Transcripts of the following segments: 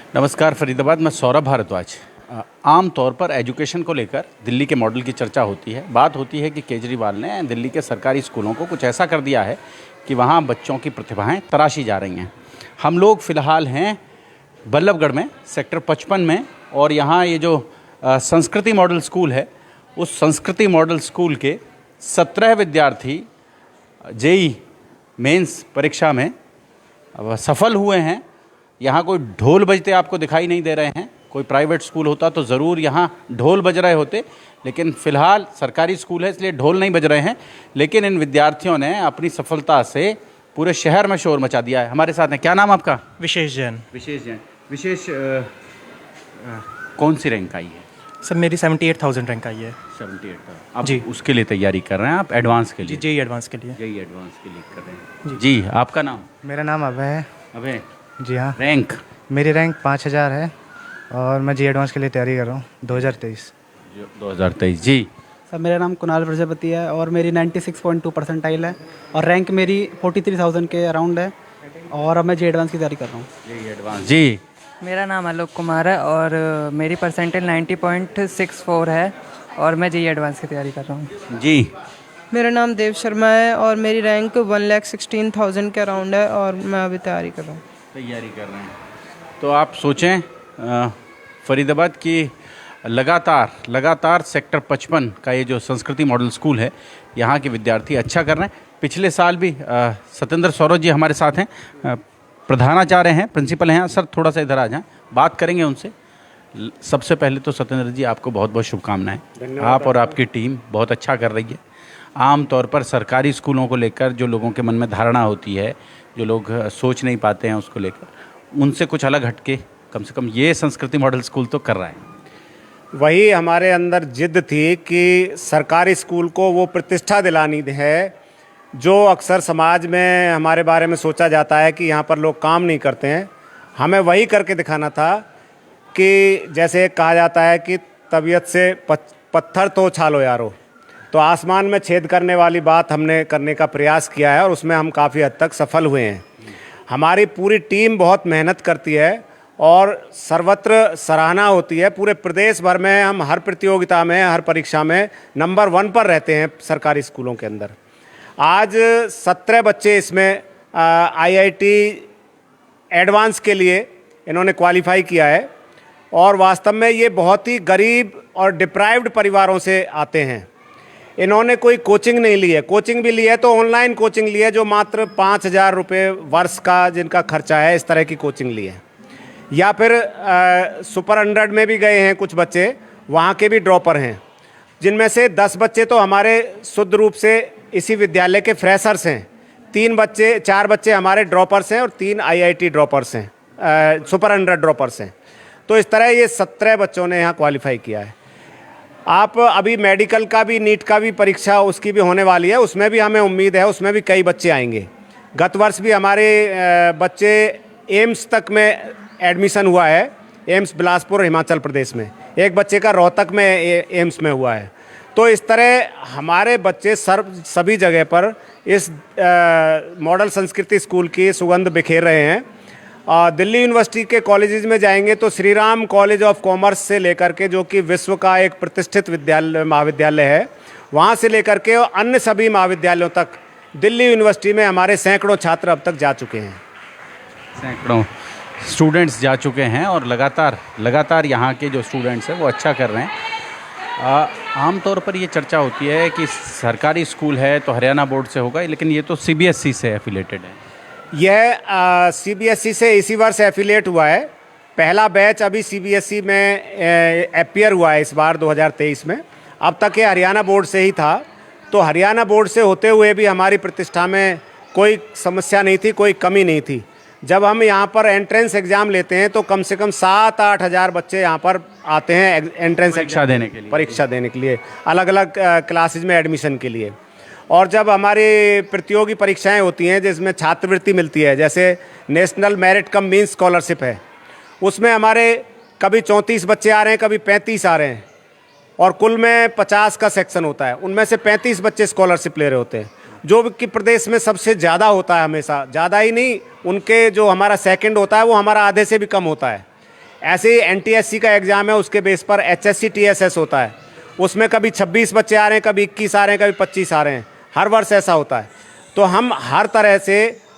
नमस्कार फरीदाबाद, मैं सौरभ भारद्वाज। आम तौर पर एजुकेशन को लेकर दिल्ली के मॉडल की चर्चा होती है। बात होती है कि केजरीवाल ने दिल्ली के सरकारी स्कूलों को कुछ ऐसा कर दिया है कि वहाँ बच्चों की प्रतिभाएं तराशी जा रही हैं। हम लोग फ़िलहाल हैं बल्लभगढ़ में, सेक्टर 55 में, और यहाँ ये जो संस्कृति मॉडल स्कूल है, उस संस्कृति मॉडल स्कूल के 17 विद्यार्थी जेई मेंस परीक्षा में सफल हुए हैं। यहाँ कोई ढोल बजते आपको दिखाई नहीं दे रहे हैं। कोई प्राइवेट स्कूल होता तो ज़रूर यहाँ ढोल बज रहे होते, लेकिन फ़िलहाल सरकारी स्कूल है इसलिए ढोल नहीं बज रहे हैं। लेकिन इन विद्यार्थियों ने अपनी सफलता से पूरे शहर में शोर मचा दिया है। हमारे साथ हैं, क्या नाम आपका? विशेष जैन। विशेष जैन। विशेष कौन सी रैंक आई है? सर मेरी 78,000 रैंक आई है। 78। आप जी। उसके लिए तैयारी कर रहे हैं? आप एडवांस के लिए? जी, जेई एडवांस के लिए। जेई एडवांस के लिए कर रहे हैं जी। आपका नाम? मेरा नाम अभय है। अभय। जी हाँ, रैंक? मेरी रैंक 5000 है और मैं जी एडवांस के लिए तैयारी कर रहा हूँ 2023। 2023 जी। सर मेरा नाम कुणाल प्रजापति है और मेरी 96.2 परसेंटाइल है और रैंक मेरी 43,000 के अराउंड है और अब मैं जी एडवांस की तैयारी कर रहा हूँ। जी एडवांस जी। मेरा नाम आलोक कुमार है और मेरी परसेंटेज 90.64 है और मैं जेई एडवांस की तैयारी कर रहा हूँ जी। मेरा नाम देव शर्मा है और मेरी रैंक 1,16,000 के अराउंड है और मैं अभी तैयारी कर रहा हूँ। तैयारी कर रहे हैं तो आप सोचें फरीदाबाद की लगातार सेक्टर 55 का ये जो संस्कृति मॉडल स्कूल है, यहाँ के विद्यार्थी अच्छा कर रहे हैं। पिछले साल भी सत्येंद्र सौरभ जी हमारे साथ हैं, प्रधानाचार्य हैं, प्रिंसिपल हैं। सर थोड़ा सा इधर आ जाएं, बात करेंगे उनसे। सबसे पहले तो सत्येंद्र जी आपको बहुत बहुत शुभकामनाएं। आप और आपकी टीम बहुत अच्छा कर रही है। आम तौर पर सरकारी स्कूलों को लेकर जो लोगों के मन में धारणा होती है, जो लोग सोच नहीं पाते हैं उसको लेकर, उनसे कुछ अलग हटके कम से कम ये संस्कृति मॉडल स्कूल तो कर रहा है। वही हमारे अंदर जिद थी कि सरकारी स्कूल को वो प्रतिष्ठा दिलानी है जो अक्सर समाज में हमारे बारे में सोचा जाता है कि यहाँ पर लोग काम नहीं करते हैं। हमें वही करके दिखाना था कि जैसे कहा जाता है कि तबीयत से पत्थर तो उछालो यारो, तो आसमान में छेद करने वाली बात हमने करने का प्रयास किया है और उसमें हम काफ़ी हद तक सफल हुए हैं। हमारी पूरी टीम बहुत मेहनत करती है और सर्वत्र सराहना होती है। पूरे प्रदेश भर में हम हर प्रतियोगिता में, हर परीक्षा में नंबर 1 पर रहते हैं सरकारी स्कूलों के अंदर। आज 17 बच्चे इसमें आईआईटी एडवांस के लिए इन्होंने क्वालिफाई किया है और वास्तव में ये बहुत ही गरीब और डिप्राइव्ड परिवारों से आते हैं। इन्होंने कोई कोचिंग नहीं ली है, कोचिंग भी ली है तो ऑनलाइन कोचिंग ली है जो मात्र 5,000 रुपये वर्ष का जिनका खर्चा है, इस तरह की कोचिंग ली है। या फिर सुपर 100 में भी गए हैं कुछ बच्चे, वहाँ के भी ड्रॉपर हैं, जिनमें से 10 बच्चे तो हमारे शुद्ध रूप से इसी विद्यालय के फ्रेशर्स हैं। 4 बच्चे हमारे ड्रॉपर्स हैं और 3 आईआईटी ड्रॉपर्स हैं, सुपर 100 ड्रॉपर्स हैं। तो इस तरह ये 17 बच्चों ने यहाँ क्वालिफाई किया है। आप अभी मेडिकल का भी, नीट का भी परीक्षा उसकी भी होने वाली है, उसमें भी हमें उम्मीद है उसमें भी कई बच्चे आएंगे। गत वर्ष भी हमारे बच्चे एम्स तक में एडमिशन हुआ है, एम्स बिलासपुर हिमाचल प्रदेश में। एक बच्चे का रोहतक में एम्स में हुआ है। तो इस तरह हमारे बच्चे सभी जगह पर इस मॉडल संस्कृति स्कूल की सुगंध बिखेर रहे हैं। दिल्ली यूनिवर्सिटी के कॉलेजेस में जाएंगे तो Shri Ram college of commerce से लेकर के, जो कि विश्व का एक प्रतिष्ठित महाविद्यालय है, वहाँ से लेकर के अन्य सभी महाविद्यालयों तक दिल्ली यूनिवर्सिटी में हमारे सैकड़ों छात्र अब तक जा चुके हैं। सैकड़ों स्टूडेंट्स जा चुके हैं और लगातार यहाँ के जो स्टूडेंट्स हैं वो अच्छा कर रहे हैं। आमतौर पर ये चर्चा होती है कि सरकारी स्कूल है तो हरियाणा बोर्ड से होगा, लेकिन ये तो सीबीएसई से एफिलेटेड है। यह सीबीएसई से इसी वर्ष एफिलेट हुआ है। पहला बैच अभी सीबीएसई में अपीयर हुआ है इस बार 2023 में। अब तक ये हरियाणा बोर्ड से ही था, तो हरियाणा बोर्ड से होते हुए भी हमारी प्रतिष्ठा में कोई समस्या नहीं थी, कोई कमी नहीं थी। जब हम यहाँ पर एंट्रेंस एग्ज़ाम लेते हैं तो कम से कम 7-8 हज़ार बच्चे यहाँ पर आते हैं एंट्रेंस परीक्षा देने के लिए, अलग अलग क्लासेज में एडमिशन के लिए। और जब हमारी प्रतियोगी परीक्षाएं होती हैं जिसमें छात्रवृत्ति मिलती है, जैसे national merit come means scholarship है, उसमें हमारे कभी 34 बच्चे आ रहे हैं, कभी 35 आ रहे हैं और कुल में 50 का सेक्शन होता है। उनमें से 35 बच्चे स्कॉलरशिप ले रहे होते हैं, जो कि प्रदेश में सबसे ज़्यादा होता है। हमेशा ज़्यादा ही नहीं, उनके जो हमारा सेकंड होता है वो हमारा आधे से भी कम होता है। ऐसे ही NTSC का एग्ज़ाम है, उसके बेस पर HSC TSS होता है, उसमें कभी 26 बच्चे आ रहे हैं, कभी 21 आ रहे हैं, कभी 25 आ रहे हैं, हर वर्ष ऐसा होता है। तो हम हर तरह से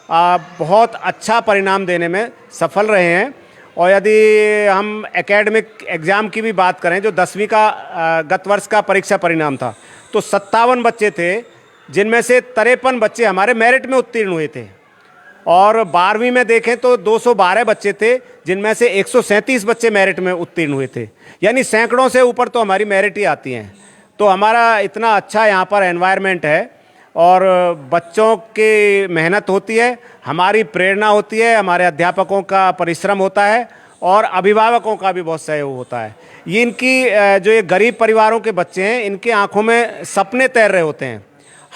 बहुत अच्छा परिणाम देने में सफल रहे हैं। और यदि हम एकेडमिक एग्ज़ाम की भी बात करें, जो 10वीं का गत वर्ष का परीक्षा परिणाम था, तो 57 बच्चे थे, जिनमें से 53 बच्चे हमारे मेरिट में उत्तीर्ण हुए थे। और 12वीं में देखें तो 212 बच्चे थे, जिनमें से 137 बच्चे मेरिट में उत्तीर्ण हुए थे। यानी सैकड़ों से ऊपर तो हमारी मेरिट ही आती हैं। तो हमारा इतना अच्छा यहाँ पर एनवायरनमेंट है और बच्चों की मेहनत होती है, हमारी प्रेरणा होती है, हमारे अध्यापकों का परिश्रम होता है और अभिभावकों का भी बहुत सहयोग होता है। ये इनकी जो ये गरीब परिवारों के बच्चे हैं, इनके आंखों में सपने तैर रहे होते हैं।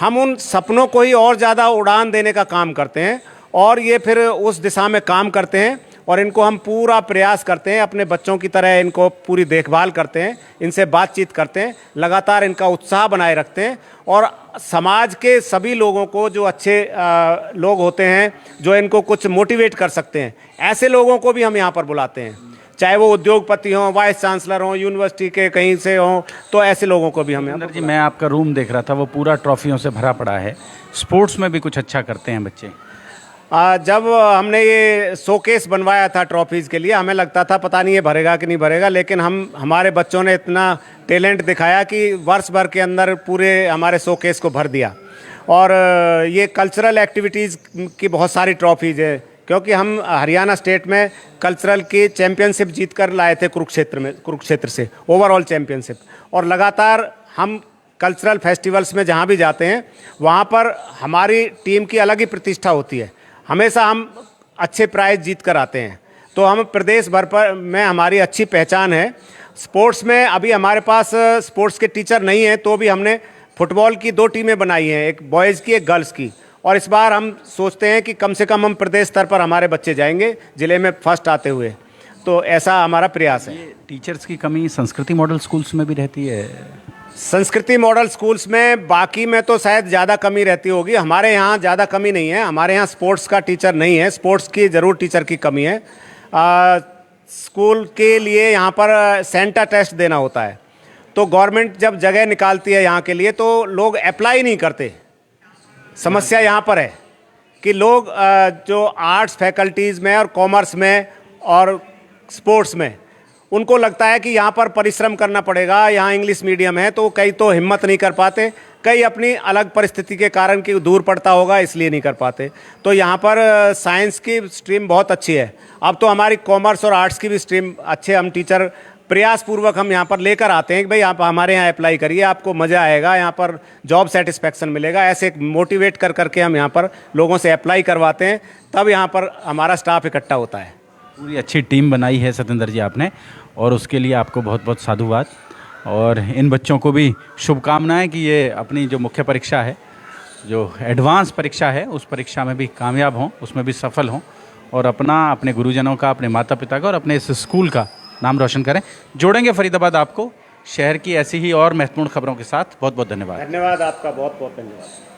हम उन सपनों को ही और ज़्यादा उड़ान देने का काम करते हैं और ये फिर उस दिशा में काम करते हैं और इनको हम पूरा प्रयास करते हैं, अपने बच्चों की तरह इनको पूरी देखभाल करते हैं, इनसे बातचीत करते हैं, लगातार इनका उत्साह बनाए रखते हैं। और समाज के सभी लोगों को, जो अच्छे लोग होते हैं, जो इनको कुछ मोटिवेट कर सकते हैं, ऐसे लोगों को भी हम यहाँ पर बुलाते हैं, चाहे वो उद्योगपति हों, वाइस चांसलर हों, यूनिवर्सिटी के कहीं से हों, तो ऐसे लोगों को भी हम यहाँ पर। जी, मैं आपका रूम देख रहा था, वो पूरा ट्रॉफियों से भरा पड़ा है। स्पोर्ट्स में भी कुछ अच्छा करते हैं बच्चे? जब हमने ये शोकेस बनवाया था ट्रॉफीज़ के लिए, हमें लगता था पता नहीं ये भरेगा कि नहीं भरेगा, लेकिन हमारे बच्चों ने इतना टैलेंट दिखाया कि वर्ष भर के अंदर पूरे हमारे शोकेस को भर दिया। और ये कल्चरल एक्टिविटीज़ की बहुत सारी ट्रॉफीज़ है, क्योंकि हम हरियाणा स्टेट में कल्चरल की चैम्पियनशिप जीत कर लाए थे कुरुक्षेत्र से, ओवरऑल चैम्पियनशिप। और लगातार हम कल्चरल फेस्टिवल्स में जहाँ भी जाते हैं, वहाँ पर हमारी टीम की अलग ही प्रतिष्ठा होती है। हमेशा हम अच्छे प्राइज़ जीत कर आते हैं, तो हम प्रदेश भर पर में हमारी अच्छी पहचान है। स्पोर्ट्स में अभी हमारे पास स्पोर्ट्स के टीचर नहीं हैं, तो भी हमने फुटबॉल की 2 टीमें बनाई हैं, एक बॉयज़ की, एक गर्ल्स की। और इस बार हम सोचते हैं कि कम से कम हम प्रदेश स्तर पर हमारे बच्चे जाएंगे, ज़िले में फर्स्ट आते हुए। तो ऐसा हमारा प्रयास है। टीचर्स की कमी संस्कृति मॉडल स्कूल्स में भी रहती है? संस्कृति मॉडल स्कूल्स में, बाकी में तो शायद ज़्यादा कमी रहती होगी, हमारे यहाँ ज़्यादा कमी नहीं है। हमारे यहाँ स्पोर्ट्स का टीचर नहीं है, स्पोर्ट्स की ज़रूर टीचर की कमी है। स्कूल के लिए यहाँ पर सेंटर टेस्ट देना होता है, तो गवर्नमेंट जब जगह निकालती है यहाँ के लिए, तो लोग अप्लाई नहीं करते। समस्या यहाँ पर है कि लोग जो आर्ट्स फैकल्टीज़ में और कॉमर्स में और स्पोर्ट्स में, उनको लगता है कि यहाँ पर परिश्रम करना पड़ेगा, यहाँ इंग्लिश मीडियम है, तो कई तो हिम्मत नहीं कर पाते, कई अपनी अलग परिस्थिति के कारण कि दूर पड़ता होगा इसलिए नहीं कर पाते। तो यहाँ पर साइंस की स्ट्रीम बहुत अच्छी है। अब तो हमारी कॉमर्स और आर्ट्स की भी स्ट्रीम अच्छे हम टीचर प्रयासपूर्वक हम यहाँ पर लेकर आते हैं कि भाई आप हमारे यहाँ अप्लाई करिए, आपको मज़ा आएगा, यहाँ पर जॉब सेटिस्फैक्शन मिलेगा। ऐसे मोटिवेट कर करके हम यहाँ पर लोगों से अप्लाई करवाते हैं, तब यहाँ पर हमारा स्टाफ इकट्ठा होता है। पूरी अच्छी टीम बनाई है सतेंद्र जी आपने, और उसके लिए आपको बहुत बहुत साधुवाद। और इन बच्चों को भी शुभकामनाएं कि ये अपनी जो मुख्य परीक्षा है, जो एडवांस परीक्षा है, उस परीक्षा में भी कामयाब हों, उसमें भी सफल हों और अपने गुरुजनों का, अपने माता पिता का और अपने इस स्कूल का नाम रोशन करें। जोड़ेंगे फरीदाबाद आपको शहर की ऐसी ही और महत्वपूर्ण खबरों के साथ। बहुत बहुत धन्यवाद। धन्यवाद आपका, बहुत बहुत धन्यवाद।